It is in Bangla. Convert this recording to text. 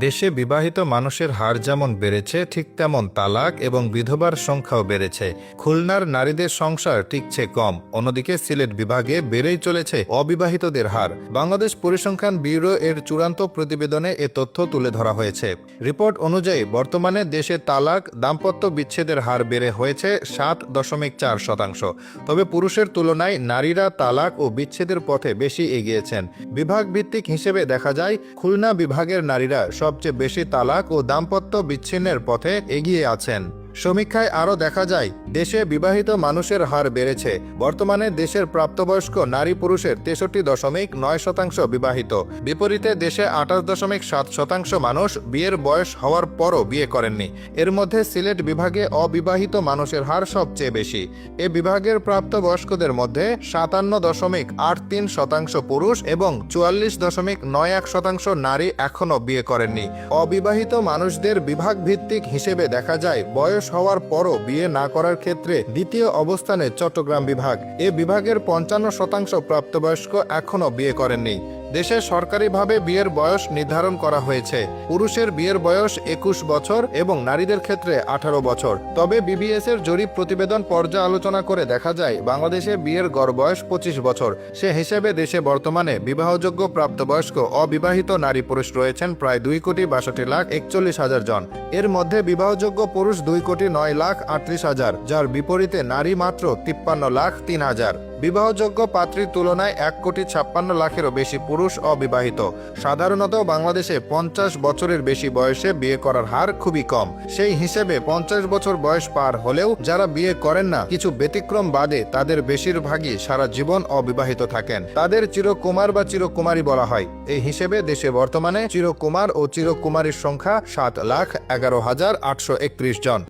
দেশে বিবাহিত মানুষের হার যেমন বেড়েছে ঠিক তেমন তালাক এবং বিধবার সংখ্যাও বেড়েছে। খুলনার নারীদের সংসার টিকছে কম, অন্যদিকে সিলেট বিভাগে বেড়েই চলেছে অবিবাহিতদের হার। বাংলাদেশ পরিসংখ্যান ব্যুরো এর চূড়ান্ত প্রতিবেদনে এ তথ্য তুলে ধরা হয়েছে। রিপোর্ট অনুযায়ী বর্তমানে দেশে তালাক, দাম্পত্য বিচ্ছেদের হার বেড়ে হয়েছে 7.4%। তবে পুরুষের তুলনায় নারীরা তালাক ও বিচ্ছেদের পথে বেশি এগিয়েছেন। বিভাগ ভিত্তিক হিসেবে দেখা যায় খুলনা বিভাগের নারীরা সবচেয়ে বেশি তালাক ও দাম্পত্য বিচ্ছিন্নের পথে এগিয়ে আছেন। সমীক্ষায় আরও দেখা যায় দেশে বিবাহিত মানুষের হার বেড়েছে। বর্তমানে দেশের প্রাপ্তবয়স্ক নারী পুরুষের 63.9% বিবাহিত। বিপরীতে দেশে 28.7% মানুষ বিয়ের বয়স হওয়ার পরও বিয়ে করেননি। এর মধ্যে সিলেট বিভাগে অবিবাহিত মানুষের হার সবচেয়ে বেশি। এ বিভাগের প্রাপ্তবয়স্কদের মধ্যে 57.83% পুরুষ এবং 44.91% নারী এখনও বিয়ে করেননি। অবিবাহিত মানুষদের বিভাগ ভিত্তিক হিসেবে দেখা যায় বয়স হওয়ার পরও বিয়ে না করার ক্ষেত্রে দ্বিতীয় অবস্থানে চট্টগ্রাম বিভাগ। এ বিভাগের 55% প্রাপ্তবয়স্ক এখনও বিয়ে করেননি। দেশে সরকারিভাবে বিয়ের বয়স নির্ধারণ করা হয়েছে। পুরুষের বিয়ের বয়স 21 বছর এবং নারীদের ক্ষেত্রে 18 বছর। তবে বিবিএস এর জরিপ প্রতিবেদন পর্যালোচনা করে দেখা যায় বাংলাদেশে বিয়ের গড় বয়স 25 বছর। সে হিসেবে দেশে বর্তমানে বিবাহযোগ্য প্রাপ্তবয়স্ক অবিবাহিত নারী পুরুষ রয়েছেন প্রায় 2,62,41,000 জন। এর মধ্যে বিবাহযোগ্য পুরুষ 2,09,38,000, যার বিপরীতে নারী মাত্র 53,03,000। বিবাহযোগ্য পাত্রীর তুলনায় 1,56,00,000-এরও বেশি পুরুষ অবিবাহিত। সাধারণত বাংলাদেশে 50 বছরের বেশি বয়সে বিয়ে করার হার খুবই কম। সেই হিসেবে 50 বছর বয়স পার হলেও যারা বিয়ে করেন না, কিছু ব্যতিক্রম বাদে তাদের বেশিরভাগই সারা জীবন অবিবাহিত থাকেন। তাদের চিরকুমার বা চিরকুমারী বলা হয়। এই হিসেবে দেশে বর্তমানে চিরকুমার ও চিরকুমারীর সংখ্যা 7,11,831 জন।